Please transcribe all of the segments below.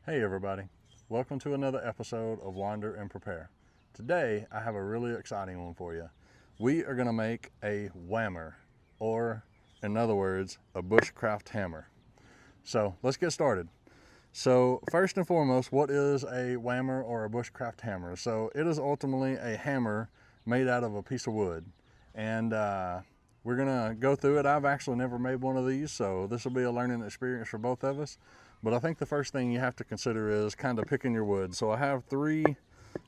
Hey everybody, welcome to another episode of Wander and Prepare. Today I have a really exciting one for you. We are going to make a whammer, or in other words, a bushcraft hammer. So let's get started. So first and foremost, what is a whammer or a bushcraft hammer? So it is ultimately a hammer made out of a piece of wood, and we're going to go through it. I've actually never made one of these, so this will be a learning experience for both of us. But I think the first thing you have to consider is kind of picking your wood. So I have three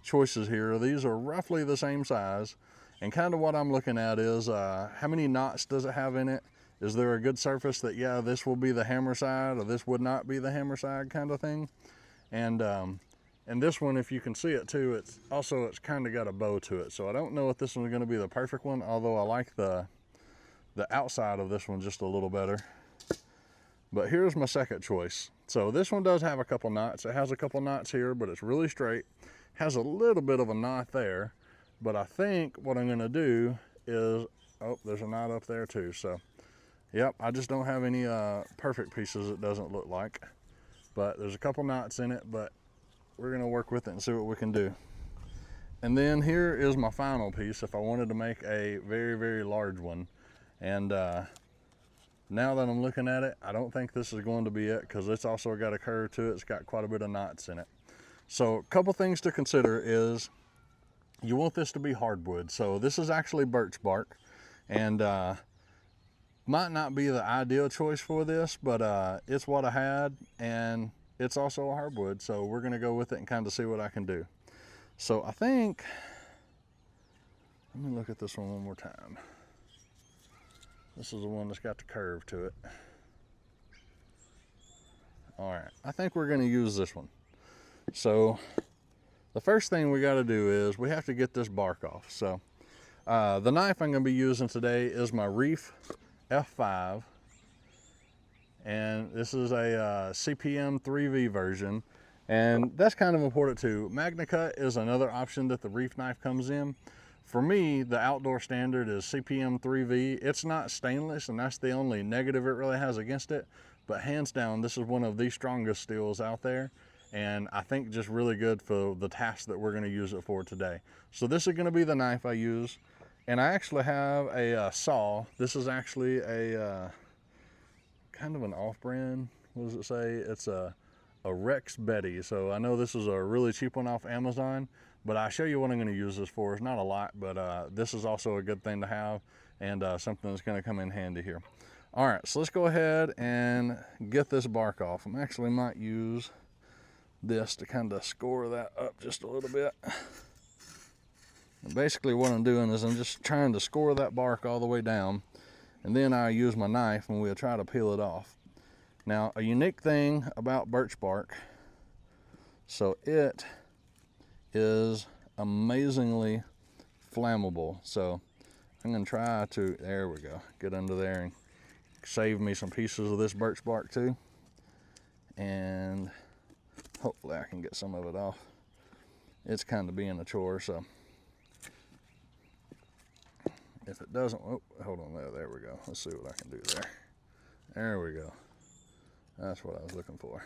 choices here. These are roughly the same size. And kind of what I'm looking at is how many knots does it have in it? Is there a good surface that, yeah, this will be the hammer side or this would not be the hammer side kind of thing? And this one, if you can see it too, it's kind of got a bow to it. So I don't know if this one's going to be the perfect one, although I like the outside of this one just a little better. But here's my second choice. So this one does have a couple knots. It has a couple knots here, but it's really straight. Has a little bit of a knot there. But I think what I'm gonna do is, oh, there's a knot up there too. So, yep, I just don't have any perfect pieces, it doesn't look like. But there's a couple knots in it, but we're gonna work with it and see what we can do. And then here is my final piece if I wanted to make a very, very large one. And now that I'm looking at it, I don't think this is going to be it because it's also got a curve to it. It's got quite a bit of knots in it. So a couple things to consider is you want this to be hardwood. So this is actually birch bark, and might not be the ideal choice for this, but it's what I had, and it's also a hardwood. So we're gonna go with it and kind of see what I can do. So I think, let me look at this one more time. This is the one that's got the curve to it. All right, I think we're gonna use this one. So the first thing we gotta do is we have to get this bark off. So the knife I'm gonna be using today is my Reiff F5. And this is a CPM 3V version. And that's kind of important too. MagnaCut is another option that the Reiff knife comes in. For me, the outdoor standard is CPM 3V. It's not stainless, and that's the only negative it really has against it. But hands down, this is one of the strongest steels out there. And I think just really good for the task that we're gonna use it for today. So this is gonna be the knife I use. And I actually have a saw. This is actually a kind of an off-brand, what does it say? It's a Rex Betty. So I know this is a really cheap one off Amazon, but I'll show you what I'm going to use this for. It's not a lot, but this is also a good thing to have, and something that's going to come in handy here. All right, so let's go ahead and get this bark off. I actually might use this to kind of score that up just a little bit. And basically what I'm doing is I'm just trying to score that bark all the way down, and then I use my knife and we'll try to peel it off. Now, a unique thing about birch bark, so it is amazingly flammable. So I'm gonna try to, there we go, get under there and save me some pieces of this birch bark too. And hopefully I can get some of it off. It's kind of being a chore, so if it doesn't, oh, hold on there we go. Let's see what I can do there. There we go. That's what I was looking for.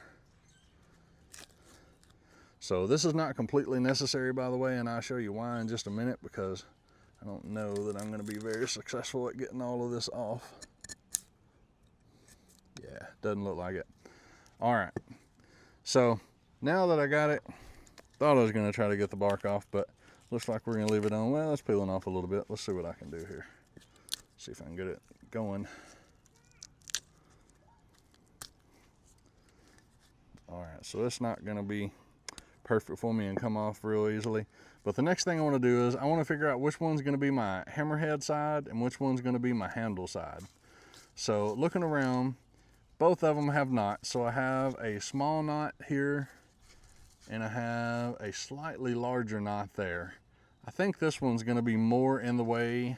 So this is not completely necessary, by the way, and I'll show you why in just a minute, because I don't know that I'm going to be very successful at getting all of this off. Yeah, doesn't look like it. All right, so now that I got it, thought I was going to try to get the bark off, but looks like we're going to leave it on. Well, it's peeling off a little bit. Let's see what I can do here. See if I can get it going. All right, so it's not going to be perfect for me and come off real easily. But the next thing I want to do is I want to figure out which one's going to be my hammerhead side and which one's going to be my handle side. So looking around, both of them have knots. So I have a small knot here and I have a slightly larger knot there. I think this one's going to be more in the way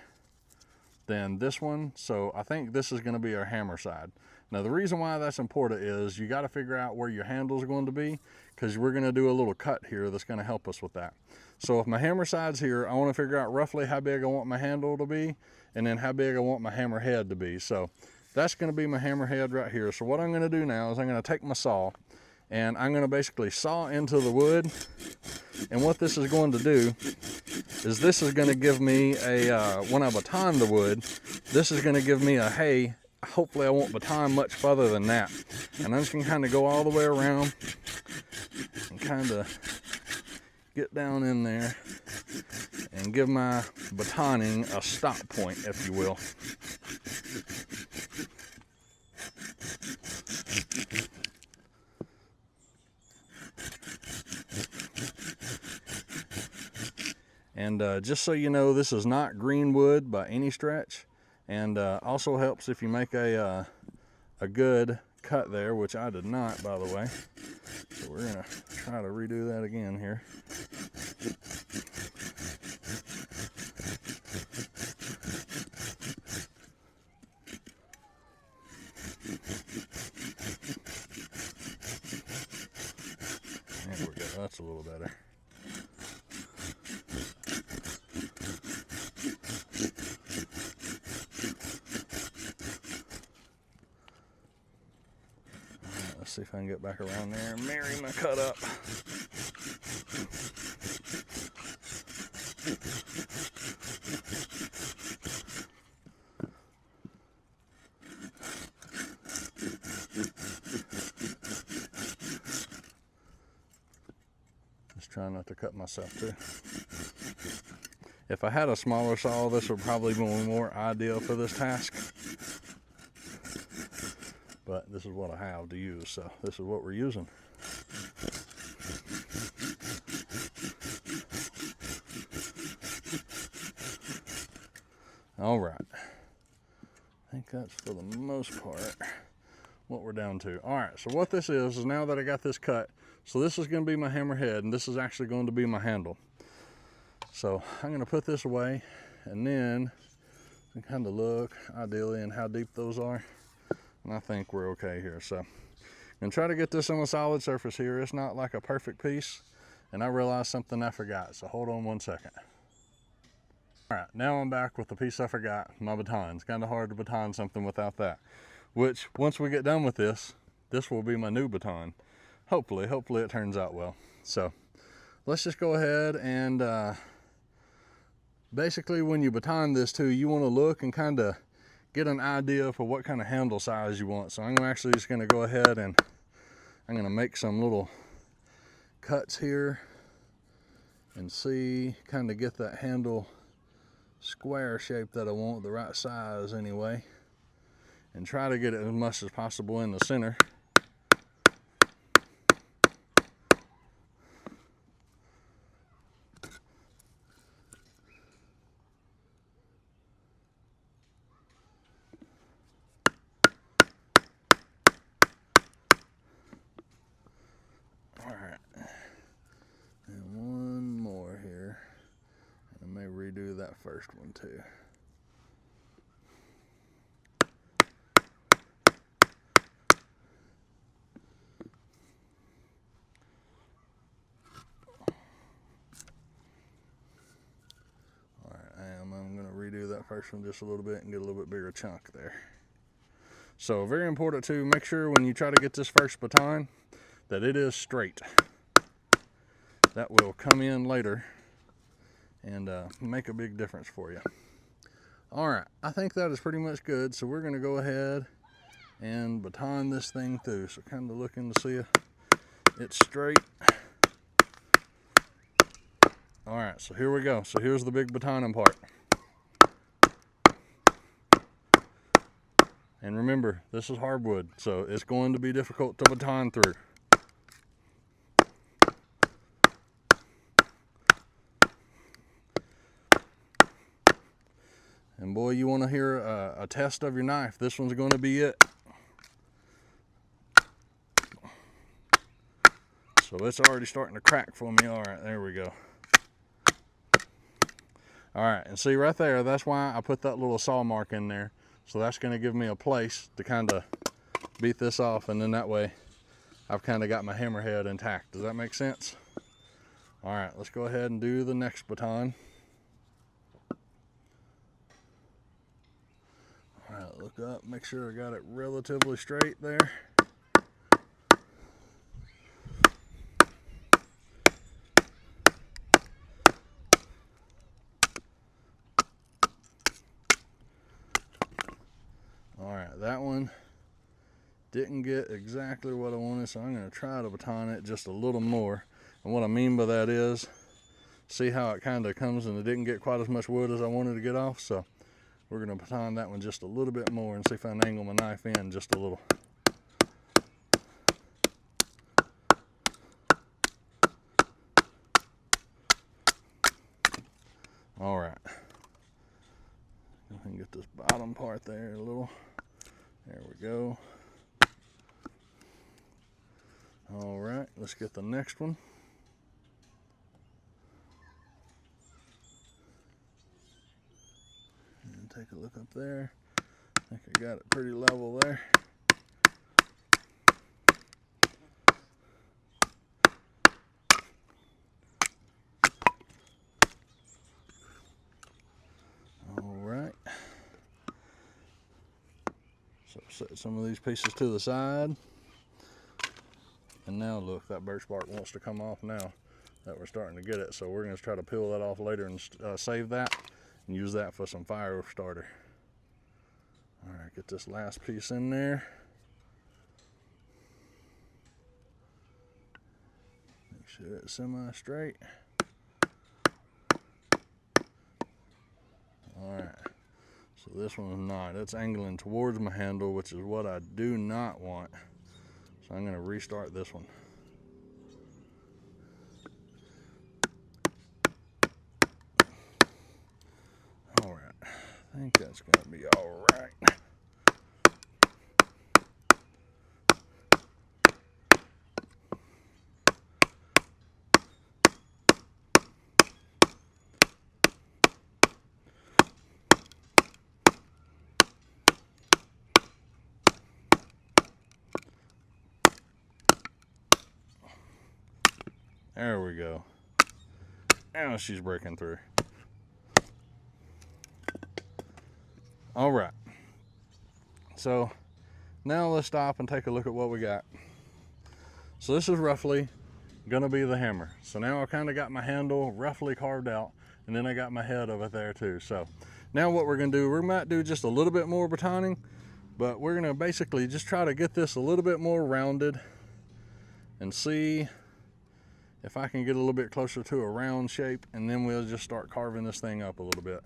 than this one. So I think this is going to be our hammer side. Now the reason why that's important is you got to figure out where your handle is going to be, because we're going to do a little cut here that's going to help us with that. So if my hammer side's here, I want to figure out roughly how big I want my handle to be, and then how big I want my hammer head to be. So that's going to be my hammer head right here. So what I'm going to do now is I'm going to take my saw and I'm gonna basically saw into the wood. And what this is going to do is this is going to give me a, when I baton the wood, this is going to give me a hay. Hopefully I won't baton much further than that. And I'm just going to kind of go all the way around and kind of get down in there and give my batoning a stop point, if you will. And just so you know, this is not green wood by any stretch, and also helps if you make a good cut there, which I did not, by the way. So we're gonna try to redo that again here. There we go, that's a little better. Let's see if I can get back around there and marry my cut up. Just trying not to cut myself too. If I had a smaller saw, this would probably be more ideal for this task. But this is what I have to use, so this is what we're using. All right, I think that's for the most part what we're down to. All right, so what this is now that I got this cut, so this is going to be my hammer head, and this is actually going to be my handle. So I'm going to put this away, and then kind of look ideally in how deep those are. And I think we're okay here. So I'm gonna try to get this on a solid surface here. It's not like a perfect piece. And I realized something I forgot. So hold on 1 second. All right, now I'm back with the piece I forgot, my baton. It's kind of hard to baton something without that. Which, once we get done with this, this will be my new baton. Hopefully it turns out well. So let's just go ahead and basically when you baton this too, you wanna look and kind of get an idea for what kind of handle size you want. So I'm actually just going to go ahead and I'm going to make some little cuts here and see, kind of get that handle square shape that I want, the right size anyway, and try to get it as much as possible in the center. Redo that first one too. All right, I'm going to redo that first one just a little bit and get a little bit bigger chunk there. So very important to make sure when you try to get this first baton that it is straight. That will come in later and make a big difference for you. All right, I think that is pretty much good. So we're going to go ahead and baton this thing through. So kind of looking to see if it's straight. All right, so here we go. So here's the big batoning part. And remember, this is hardwood, so it's going to be difficult to baton through. And boy, you want to hear a test of your knife, this one's going to be it. So it's already starting to crack for me. All right, there we go. All right, and see right there, that's why I put that little saw mark in there. So that's going to give me a place to kind of beat this off, and then that way I've kind of got my hammerhead intact. Does that make sense? All right, let's go ahead and do the next baton. All right, look up, make sure I got it relatively straight there. right, that one didn't get exactly what I wanted, so I'm going to try to baton it just a little more. And what I mean by that is, see how it kind of comes and it didn't get quite as much wood as I wanted to get off, so we're going to baton that one just a little bit more and see if I can angle my knife in just a little. All right, go ahead and get this bottom part there a little. There we go. All right, let's get the next one. And take a look up there. I think I got it pretty level there. All right. So set some of these pieces to the side. And now look, that birch bark wants to come off now that we're starting to get it. So we're going to try to peel that off later and save that and use that for some fire starter. All right, get this last piece in there. Make sure it's semi-straight. All right, so this one's not. It's angling towards my handle, which is what I do not want. So I'm going to restart this one. All right, I think that's going to be all right. There we go. Now she's breaking through. All right. So now let's stop and take a look at what we got. So this is roughly gonna be the hammer. So now I kind of got my handle roughly carved out, and then I got my head of it there too. So now what we're gonna do, we might do just a little bit more batoning, but we're gonna basically just try to get this a little bit more rounded and see if I can get a little bit closer to a round shape, and then we'll just start carving this thing up a little bit.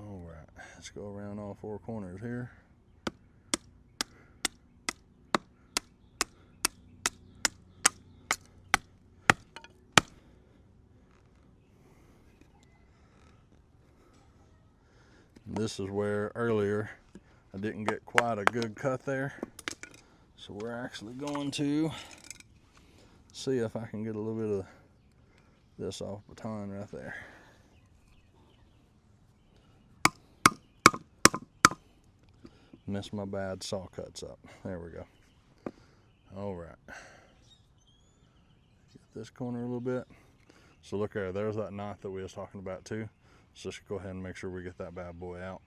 All right, let's go around all four corners here. This is where earlier I didn't get quite a good cut there. So we're actually going to see if I can get a little bit of this off baton right there. Missed my bad saw cuts up. There we go. All right. Get this corner a little bit. So look there, there's that knot that we was talking about too. So just go ahead and make sure we get that bad boy out.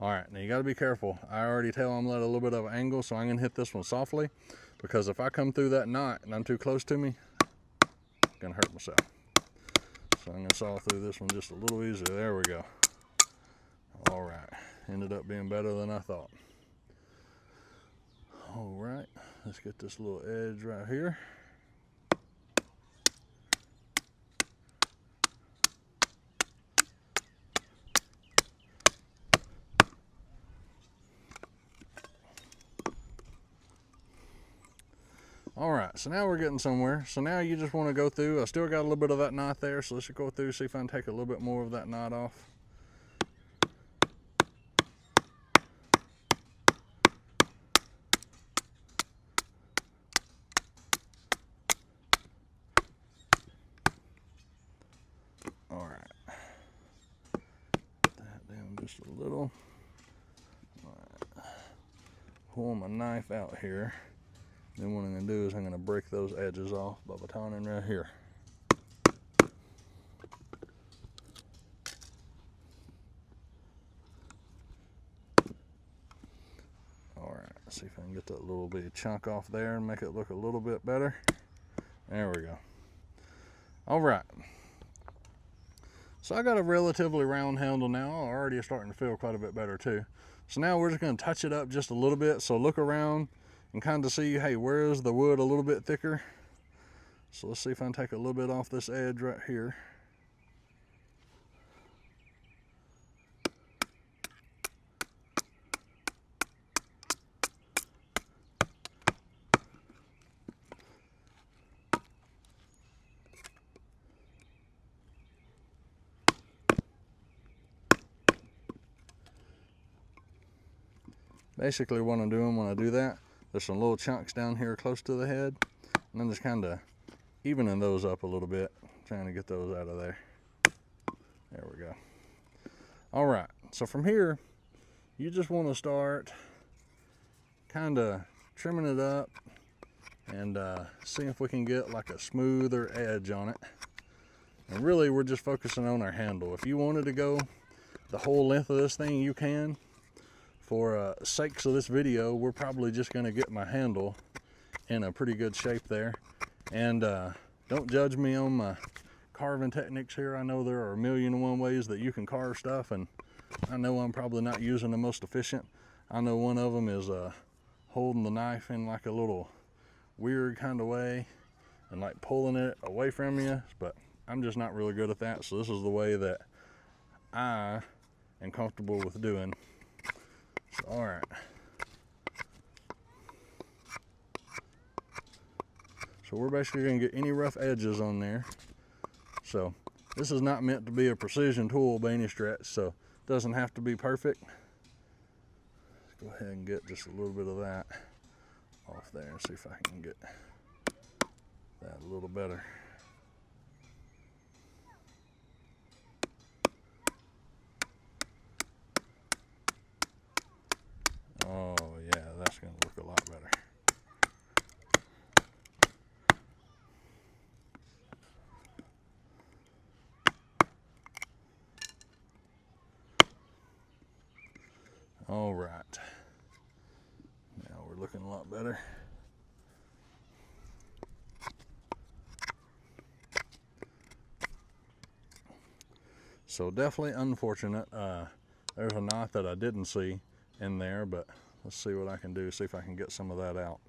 All right, now you gotta be careful. I already tell I'm at a little bit of an angle, so I'm gonna hit this one softly, because if I come through that knot and I'm too close to me, I'm gonna hurt myself. So I'm gonna saw through this one just a little easier. There we go. All right, ended up being better than I thought. All right, let's get this little edge right here. All right, so now we're getting somewhere. So now you just want to go through. I still got a little bit of that knot there, so let's just go through, see if I can take a little bit more of that knot off. All right, put that down just a little. All right. Pull my knife out here. Then what I'm going to do is I'm going to break those edges off by batoning right here. All right. Let's see if I can get that little bitty chunk off there and make it look a little bit better. There we go. All right. So I got a relatively round handle now. Already starting to feel quite a bit better too. So now we're just going to touch it up just a little bit. So look around and kind of see, hey, where is the wood a little bit thicker? So let's see if I can take a little bit off this edge right here. Basically what I'm doing when I do that, there's some little chunks down here close to the head, and I'm just kind of evening those up a little bit, trying to get those out of there. There we go. All right, so from here, you just want to start kind of trimming it up and see if we can get like a smoother edge on it. And really, we're just focusing on our handle. If you wanted to go the whole length of this thing, you can. For sakes of this video, we're probably just going to get my handle in a pretty good shape there. And don't judge me on my carving techniques here. I know there are 1,000,001 ways that you can carve stuff, and I know I'm probably not using the most efficient. I know one of them is holding the knife in like a little weird kind of way and like pulling it away from you, but I'm just not really good at that. So this is the way that I am comfortable with doing. So, all right. So we're basically going to get any rough edges on there. So this is not meant to be a precision tool by any stretch, so it doesn't have to be perfect. Let's go ahead and get just a little bit of that off there and see if I can get that a little better. Oh yeah, that's going to look a lot better. All right, now we're looking a lot better. So definitely unfortunate. There's a knot that I didn't see in there, but let's see what I can do, see if I can get some of that out.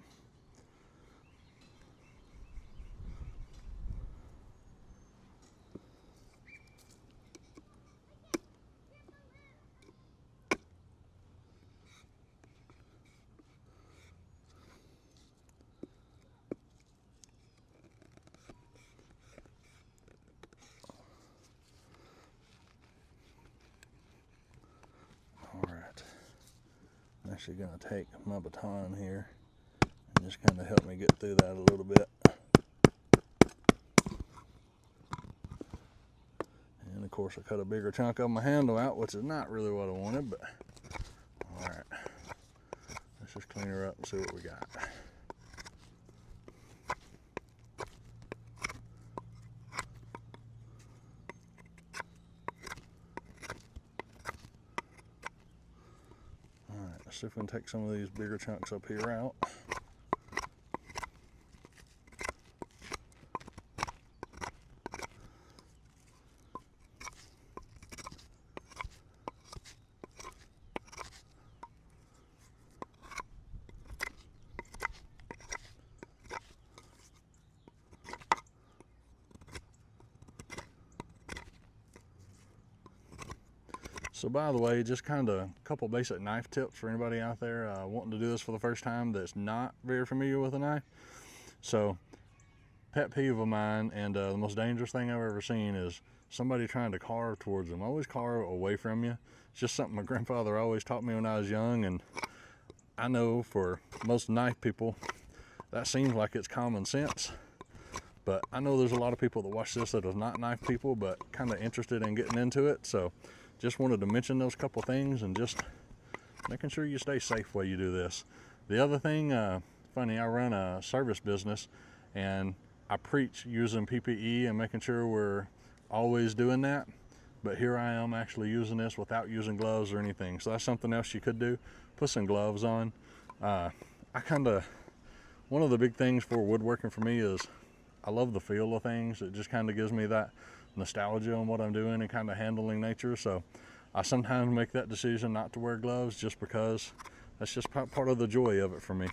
I'm actually going to take my baton here and just kind of help me get through that a little bit. And of course I cut a bigger chunk of my handle out, which is not really what I wanted, but all right. Let's just clean her up and see what we got. Let's see if we can take some of these bigger chunks up here out. So by the way, just kind of a couple basic knife tips for anybody out there wanting to do this for the first time that's not very familiar with a knife. So pet peeve of mine, and the most dangerous thing I've ever seen, is somebody trying to carve towards them. Always carve away from you. It's just something my grandfather always taught me when I was young, and I know for most knife people that seems like it's common sense, but I know there's a lot of people that watch this that are not knife people but kind of interested in getting into it. So just wanted to mention those couple things and just making sure you stay safe while you do this. The other thing, funny, I run a service business and I preach using PPE and making sure we're always doing that. But here I am actually using this without using gloves or anything. So that's something else you could do. Put some gloves on. One of the big things for woodworking for me is I love the feel of things. It just kind of gives me that nostalgia on what I'm doing and kind of handling nature. So I sometimes make that decision not to wear gloves just because that's just part of the joy of it for me.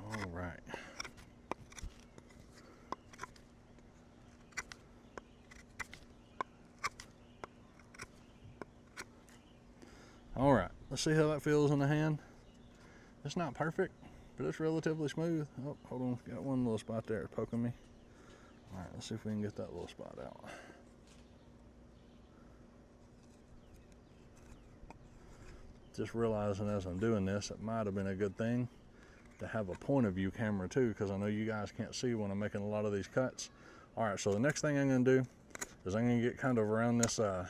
All right. All right, let's see how that feels in the hand. It's not perfect, but it's relatively smooth. Oh, hold on, got one little spot there poking me. All right, let's see if we can get that little spot out. Just realizing as I'm doing this, it might have been a good thing to have a point of view camera too, because I know you guys can't see when I'm making a lot of these cuts. All right, so the next thing I'm gonna do is I'm gonna get kind of around this, the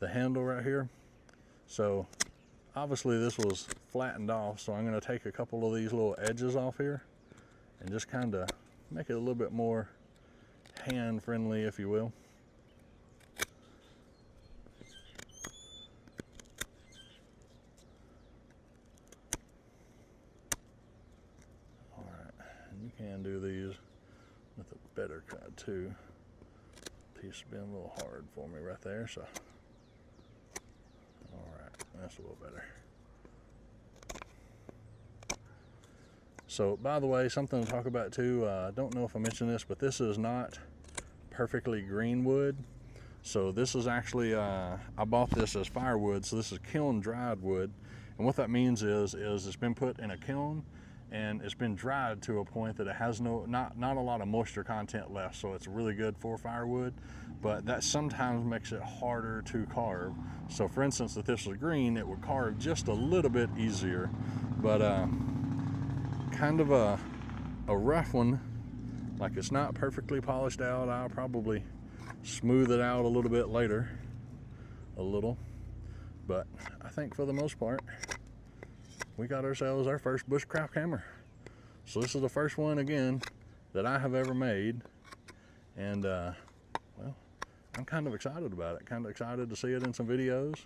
handle right here. So obviously this was flattened off, so I'm going to take a couple of these little edges off here and just kind of make it a little bit more hand friendly, if you will. All right, and you can do these with a better cut too. Piece has been a little hard for me right there, so all right, that's a little better. So, by the way, something to talk about too, I don't know if I mentioned this, but this is not perfectly green wood. So this is actually, I bought this as firewood, so this is kiln dried wood. And what that means is it's been put in a kiln and it's been dried to a point that it has not a lot of moisture content left, so it's really good for firewood, but that sometimes makes it harder to carve. So for instance, if this was green, it would carve just a little bit easier, but kind of a rough one. Like, it's not perfectly polished out. I'll probably smooth it out a little bit later, but I think for the most part we got ourselves our first Bushcraft hammer. So this is the first one, again, that I have ever made, and well, I'm kind of excited about it, kind of excited to see it in some videos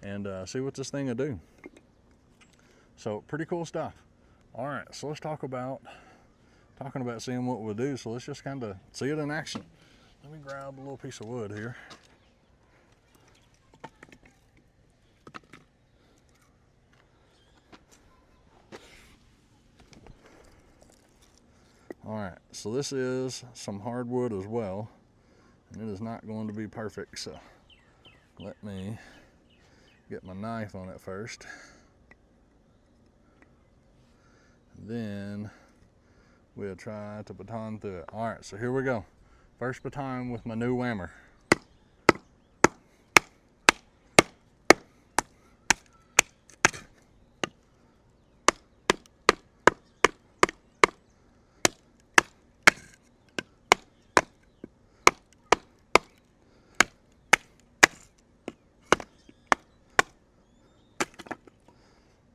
and see what this thing will do. So pretty cool stuff. All right, so let's talking about seeing what we'll do. So let's just kind of see it in action. Let me grab a little piece of wood here. All right, so this is some hardwood as well, and it is not going to be perfect, so let me get my knife on it first. Then we'll try to baton through it. All right, so here we go. First baton with my new Whammer.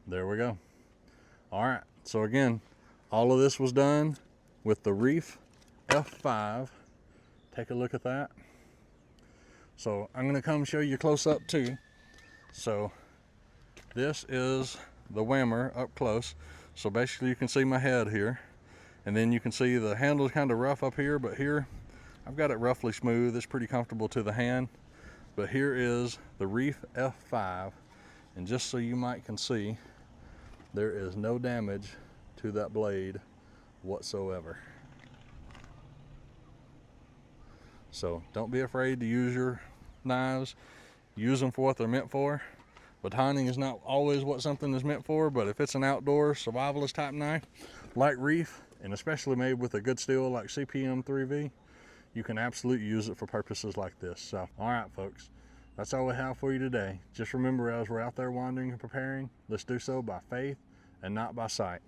There we go. All right, so again, all of this was done with the Reiff F5. Take a look at that. So I'm gonna come show you close up too. So this is the Whammer up close. So basically you can see my head here, and then you can see the handle's kind of rough up here, but here I've got it roughly smooth. It's pretty comfortable to the hand. But here is the Reiff F5, and just so you can see, there is no damage to that blade whatsoever. So don't be afraid to use your knives. Use them for what they're meant for. Batoning is not always what something is meant for, but if it's an outdoor survivalist type knife like Reiff, and especially made with a good steel like CPM 3V, you can absolutely use it for purposes like this. So, all right, folks, that's all we have for you today. Just remember, as we're out there wandering and preparing, let's do so by faith and not by sight.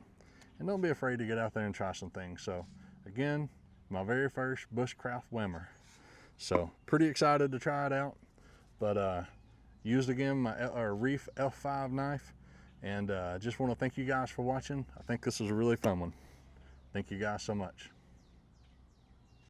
And don't be afraid to get out there and try some things. So again, my very first Bushcraft Whammer. So pretty excited to try it out. But used again my Reiff F5 knife, and just want to thank you guys for watching. I think this is a really fun one. Thank you guys so much.